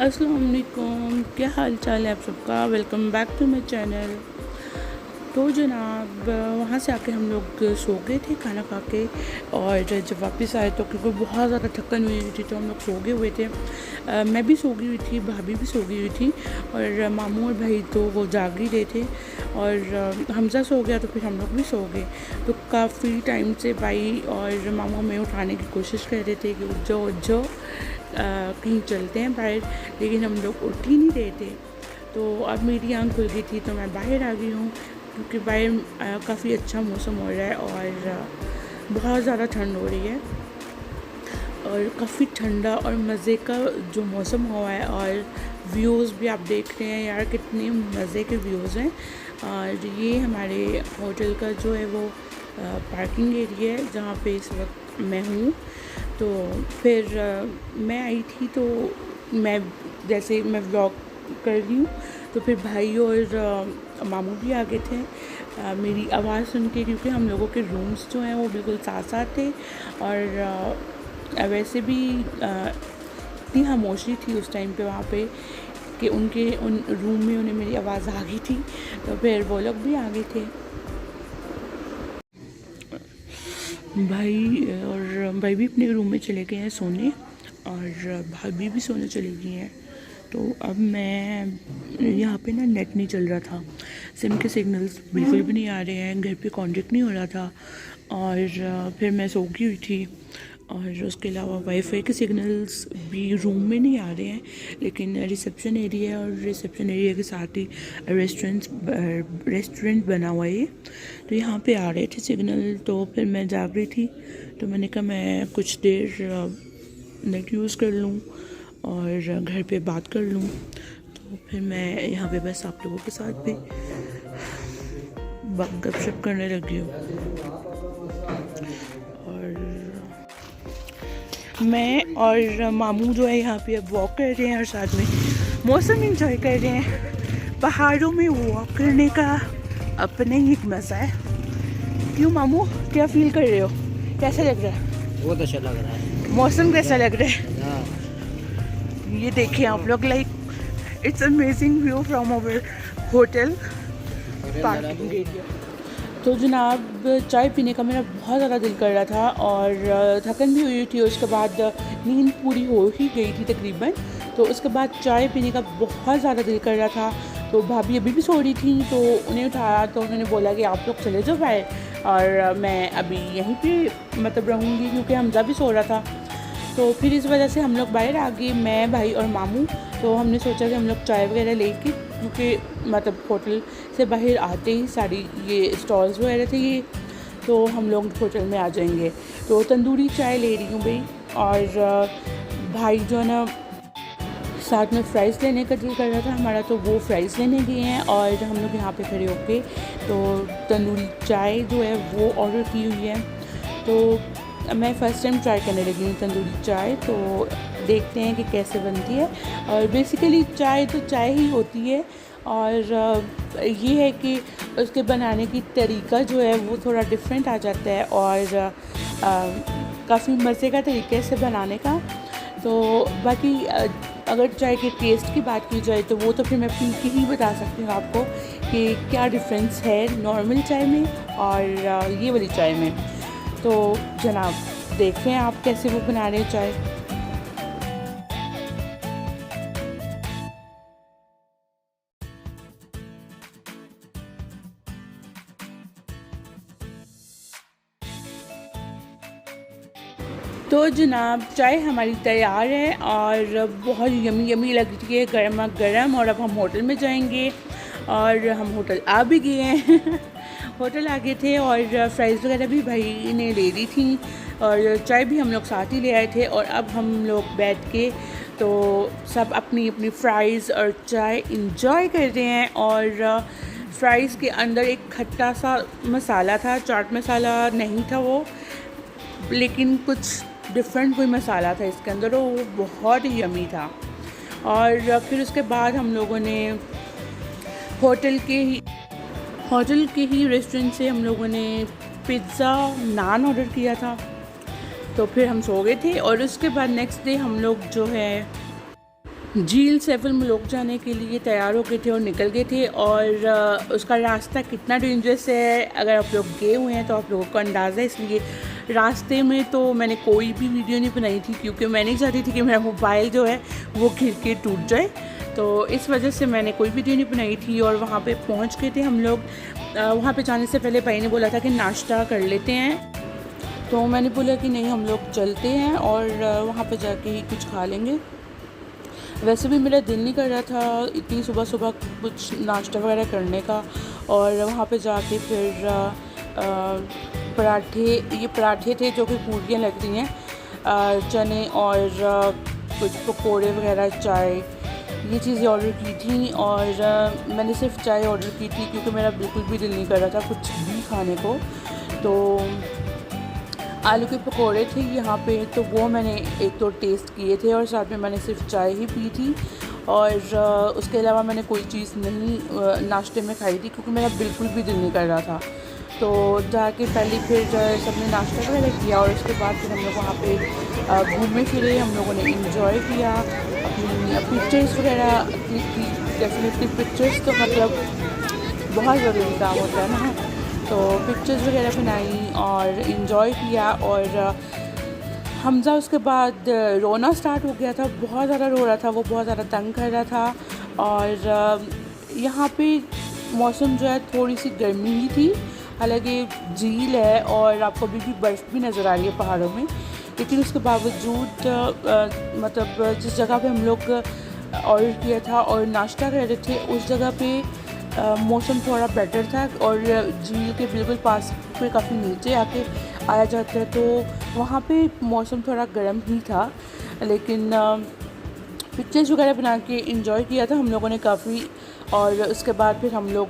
अस्सलाम वालेकुम, क्या हाल चाल है आप सबका। Welcome back to my channel. तो जनाब वहाँ से आके हम लोग सो गए थे खाना खा के, और जब वापस आए तो क्योंकि बहुत ज़्यादा थकन हुई थी तो हम लोग सो गए हुए थे। मैं भी सो गई हुई थी, भाभी भी सो गई हुई थी, और मामू और भाई तो वो जाग ही रहे थे, और हमज़ा सो गया तो फिर हम लोग भी सो गए। तो काफ़ी टाइम से भाई और मामू हमें उठाने की कोशिश कर रहे थे कि उठ जाओ उठ जाओ, कहीं चलते हैं बाहर, लेकिन हम लोग उठ ही नहीं रहे थे। तो अब मेरी आँख खुल गई थी तो मैं बाहर आ गई हूँ, क्योंकि बाहर काफ़ी अच्छा मौसम हो रहा है और बहुत ज़्यादा ठंड हो रही है, और काफ़ी ठंडा और मज़े का जो मौसम हुआ है। और व्यूज़ भी आप देख रहे हैं यार, कितने मज़े के व्यूज़ हैं। और ये हमारे होटल का जो है वो पार्किंग एरिया है जहाँ पे इस वक्त मैं हूँ। तो फिर मैं आई थी तो मैं व्लॉग कर रही हूँ, तो फिर भाई और मामू भी आ गए थे मेरी आवाज़ सुन के, क्योंकि हम लोगों के रूम्स जो हैं वो बिल्कुल साथ साथ थे, और वैसे भी इतनी खामोशी थी उस टाइम पे वहाँ पे कि उनके उन रूम में उन्हें मेरी आवाज़ आ गई थी, तो फिर वो लोग भी आ गए थे। भाई भी अपने रूम में चले गए हैं सोने, और भाभी भी सोने चली गई हैं। तो अब मैं यहाँ पे ना नेट नहीं चल रहा था, सिम के सिग्नल्स बिल्कुल भी नहीं आ रहे हैं, घर पे कॉन्टेक्ट नहीं हो रहा था, और फिर मैं सो गई हुई थी। और उसके अलावा वाईफाई के सिग्नल्स भी रूम में नहीं आ रहे हैं, लेकिन रिसेप्शन एरिया और रिसेप्शन एरिया के साथ ही रेस्टोरेंट बना हुआ है, तो यहाँ पे आ रहे थे सिग्नल। तो फिर मैं जाग रही थी तो मैंने कहा मैं कुछ देर नेट यूज़ कर लूँ और घर पे बात कर लूँ। तो फिर मैं यहाँ पे बस आप लोगों के साथ भी गपशप करने लगी हूँ, और मैं और मामू जो है यहाँ पे अब वॉक कर रहे हैं और साथ में मौसम एंजॉय कर रहे हैं। पहाड़ों में वॉक करने का अपना ही एक मज़ा है। क्यों मामू, क्या फील कर रहे हो, कैसा लग रहा है? बहुत अच्छा लग रहा है। मौसम कैसा लग रहा है? ये देखिए आप लोग, like it's amazing view from our hotel parking area. तो जनाब चाय पीने का मेरा बहुत ज़्यादा दिल कर रहा था, और थकन भी हुई थी, उसके बाद नींद पूरी हो ही गई थी तकरीबन, तो उसके बाद चाय पीने का बहुत ज़्यादा दिल कर रहा था। तो भाभी अभी भी सो रही थी तो उन्हें उठाया, तो उन्होंने बोला कि आप लोग चले जाओ बाहर, और मैं अभी यहीं पे मतलब रहूँगी, क्योंकि हमजा भी सो रहा था। तो फिर इस वजह से हम लोग बाहर आ गए, मैं भाई और मामू। तो हमने सोचा कि हम लोग चाय वगैरह लेके, क्योंकि मतलब होटल से बाहर आते ही सारी ये स्टॉल्स वगैरह थे ये, तो हम लोग होटल में आ जाएंगे। तो तंदूरी चाय ले रही हूँ भाई, और भाई जो है ना साथ में फ़्राइज़ लेने का दिल कर रहा था हमारा, तो वो फ़्राइज़ लेने गए हैं, और हम लोग यहाँ पे खड़े होके तो तंदूरी चाय जो है वो ऑर्डर की हुई है। तो मैं फ़र्स्ट टाइम ट्राई करने लगी हूँ तंदूरी चाय, तो देखते हैं कि कैसे बनती है। और बेसिकली चाय तो चाय ही होती है, और ये है कि उसके बनाने की तरीका जो है वो थोड़ा डिफरेंट आ जाता है, और काफ़ी मज़े का तरीके से बनाने का। तो बाकी अगर चाय के टेस्ट की बात की जाए तो वो तो फिर मैं पी के ही बता सकती हूँ आपको कि क्या डिफरेंस है नॉर्मल चाय में और ये वाली चाय में। तो जनाब देख रहे हैं आप कैसे वो बना रहे हैं चाय। तो जनाब चाय हमारी तैयार है और बहुत यमी यमी लग रही है, गर्मा गर्म। और अब हम होटल में जाएंगे, और हम होटल आ भी गए हैं होटल आ गए थे, और फ्राइज़ वगैरह भी भाई ने ले ली थी, और चाय भी हम लोग साथ ही ले आए थे। और अब हम लोग बैठ के तो सब अपनी अपनी फ्राइज़ और चाय इंजॉय कर रहे हैं। और फ्राइज़ के अंदर एक खट्टा सा मसाला था, चाट मसाला नहीं था वो, लेकिन कुछ डिफरेंट कोई मसाला था इसके अंदर, और वो बहुत ही यमी था। और फिर उसके बाद हम लोगों ने होटल के ही रेस्टोरेंट से हम लोगों ने पिज़्ज़ा नान ऑर्डर किया था। तो फिर हम सो गए थे, और उसके बाद नेक्स्ट डे हम लोग जो है झील सैफुल मुलोक जाने के लिए तैयार हो गए थे और निकल गए थे। और उसका रास्ता कितना डेंजरस है, अगर आप लोग गए हुए हैं तो आप लोगों को अंदाज़ा है। इसलिए रास्ते में तो मैंने कोई भी वीडियो नहीं बनाई थी, क्योंकि मैं नहीं चाहती थी कि मेरा मोबाइल जो है वो गिर के टूट जाए। तो इस वजह से मैंने कोई वीडियो नहीं बनाई थी। और वहाँ पे पहुँच गए थे हम लोग। वहाँ पे जाने से पहले भाई ने बोला था कि नाश्ता कर लेते हैं, तो मैंने बोला कि नहीं, हम लोग चलते हैं और वहाँ पे जाके ही कुछ खा लेंगे। वैसे भी मेरा दिल नहीं कर रहा था इतनी सुबह सुबह कुछ नाश्ता वगैरह करने का। और वहाँ पे जाके फिर पराठे थे जो कि पूरियाँ लग रही हैं, चने और कुछ पकोड़े वगैरह, चाय, ये चीज़ें ऑर्डर की थी। और मैंने सिर्फ चाय ऑर्डर की थी क्योंकि मेरा बिल्कुल भी दिल नहीं कर रहा था कुछ भी खाने को। तो आलू के पकोड़े थे यहाँ पे, तो वो मैंने एक दो टेस्ट किए थे और साथ में मैंने सिर्फ चाय ही पी थी। और उसके अलावा मैंने कोई चीज़ नहीं नाश्ते में खाई थी क्योंकि मेरा बिल्कुल भी दिल नहीं कर रहा था। तो जाके पहले फिर जो है सबने नाश्ता वगैरह किया और उसके बाद फिर हम लोग वहाँ पे घूमे फिरे, हम लोगों ने इंजॉय किया, अपनी पिक्चर्स वगैरह क्लिक की। डेफिनेटली पिक्चर्स तो मतलब बहुत ज़रूरी काम होता है ना, तो पिक्चर्स वगैरह बनाई और इन्जॉय किया। और हमज़ा उसके बाद रोना स्टार्ट हो गया था, बहुत ज़्यादा रो रहा था, वो बहुत ज़्यादा तंग कर रहा था। और यहाँ पे मौसम जो है थोड़ी सी गर्मी ही थी, हालांकि झील है और आपको अभी भी बर्फ़ भी नज़र आ रही है पहाड़ों में, लेकिन उसके बावजूद मतलब जिस जगह पे हम लोग ऑर्डर किया था और नाश्ता कर रहे थे उस जगह पे मौसम थोड़ा बेटर था। और झील के बिल्कुल पास पे काफ़ी नीचे आके आया जाता है, तो वहाँ पे मौसम थोड़ा गर्म ही था। लेकिन पिक्चर्स वगैरह बना के इंजॉय किया था हम लोगों ने काफ़ी। और उसके बाद फिर हम लोग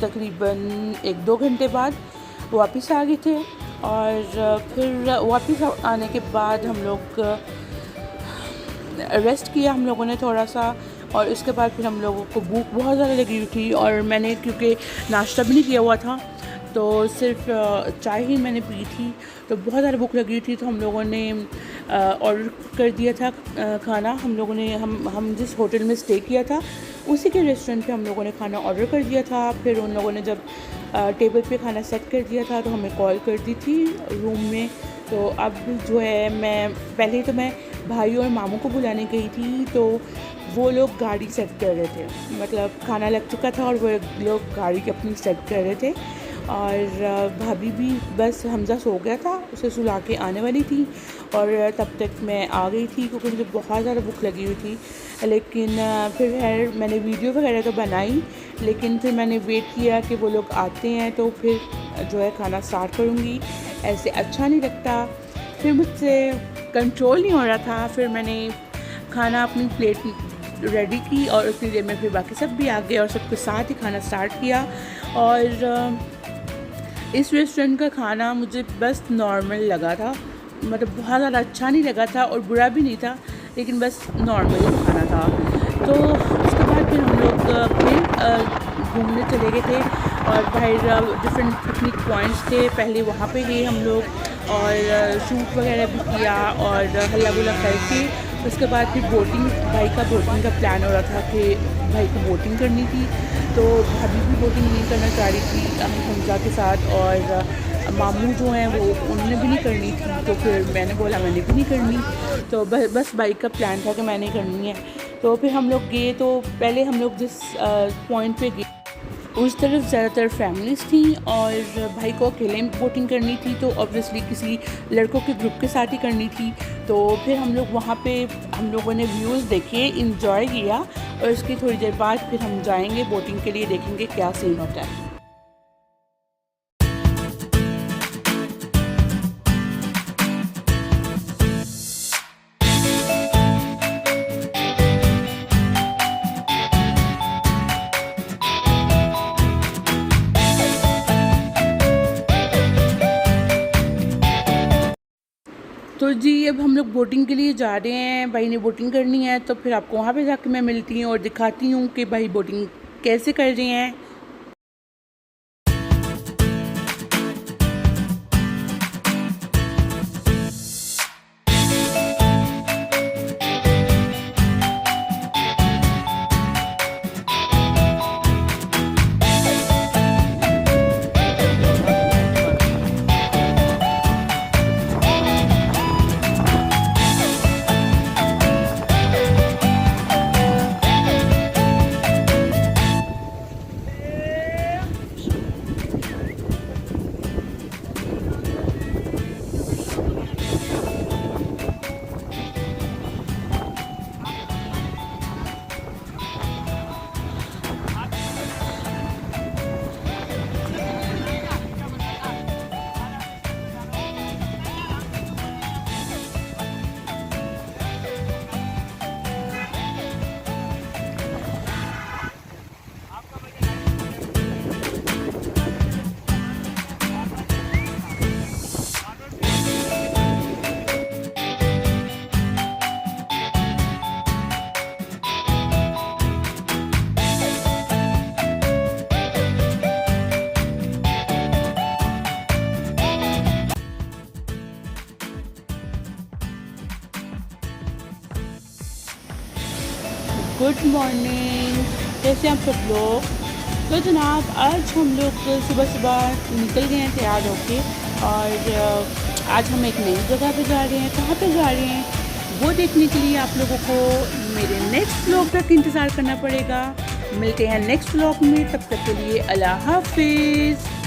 तकरीबन 1-2 घंटे बाद वापस आ गए थे। और फिर वापस आने के बाद हम लोग रेस्ट किया हम लोगों ने थोड़ा सा। और उसके बाद फिर हम लोगों को भूख बहुत ज़्यादा लगी हुई थी और मैंने क्योंकि नाश्ता भी नहीं किया हुआ था तो सिर्फ चाय ही मैंने पी थी, तो बहुत ज़्यादा भूख लगी हुई थी। तो हम लोगों ने ऑर्डर कर दिया था खाना। हम लोगों ने हम जिस होटल में स्टे किया था उसी के रेस्टोरेंट पे हम लोगों ने खाना ऑर्डर कर दिया था। फिर उन लोगों ने जब टेबल पे खाना सेट कर दिया था तो हमें कॉल कर दी थी रूम में। तो अब जो है पहले तो मैं भाई और मामू को बुलाने गई थी, तो वो लोग गाड़ी सेट कर रहे थे, मतलब खाना लग चुका था और वो लोग गाड़ी अपनी सेट कर रहे थे। और भाभी भी बस हमज़ा सो गया था, उसे सुला के आने वाली थी और तब तक मैं आ गई थी क्योंकि मुझे बहुत ज़्यादा भूख लगी हुई थी। लेकिन फिर मैंने वीडियो वगैरह तो बनाई, लेकिन फिर मैंने वेट किया कि वो लोग आते हैं तो फिर जो है खाना स्टार्ट करूँगी। ऐसे अच्छा नहीं लगता, फिर मुझसे कंट्रोल नहीं हो रहा था। फिर मैंने खाना अपनी प्लेट रेडी की और उतनी देर में फिर बाकी सब भी आ गए और सबके साथ ही खाना स्टार्ट किया। और इस रेस्टोरेंट का खाना मुझे बस नॉर्मल लगा था, मतलब बहुत ज़्यादा अच्छा नहीं लगा था और बुरा भी नहीं था, लेकिन बस नॉर्मल खाना था। तो उसके बाद फिर हम लोग फिर घूमने चले गए थे और बाहर डिफरेंट पिकनिक पॉइंट्स थे, पहले वहाँ पे गए हम लोग और शूट वगैरह भी किया और हल्ला गुल्ला करके उसके बाद फिर भाई का बोटिंग का प्लान हो रहा था कि भाई को बोटिंग करनी थी। तो भाभी भी बोटिंग नहीं करना चाह रही थी हमज़ा के साथ, और मामू जो हैं वो उन्होंने भी नहीं करनी थी। तो फिर मैंने बोला मैंने भी नहीं करनी, तो बस बाइक का प्लान था कि मैंने करनी है। तो फिर हम लोग गए, तो पहले हम लोग जिस पॉइंट पे गए उस तरफ ज़्यादातर फैमिलीज़ थी और भाई को अकेले बोटिंग करनी थी, तो ऑब्वियसली किसी लड़कों के ग्रुप के साथ ही करनी थी। तो फिर हम लोग वहाँ पे हम लोगों ने व्यूज़ देखे, इंजॉय किया और उसकी थोड़ी देर बाद फिर हम जाएंगे बोटिंग के लिए, देखेंगे क्या सीन होता है। तो जी अब हम लोग बोटिंग के लिए जा रहे हैं, भाई ने बोटिंग करनी है, तो फिर आपको वहाँ पे जाके मैं मिलती हूँ और दिखाती हूँ कि भाई बोटिंग कैसे कर रहे हैं। गुड मॉर्निंग, कैसे आप सब लोग। तो जनाब आज हम लोग सुबह सुबह निकल गए हैं तैयार होके और आज हम एक नई जगह पे जा रहे हैं। कहाँ पे जा रहे हैं वो देखने के लिए आप लोगों को मेरे नेक्स्ट व्लॉग तक इंतज़ार करना पड़ेगा। मिलते हैं नेक्स्ट व्लॉग में, तब तक के लिए अल्लाह हाफिज़।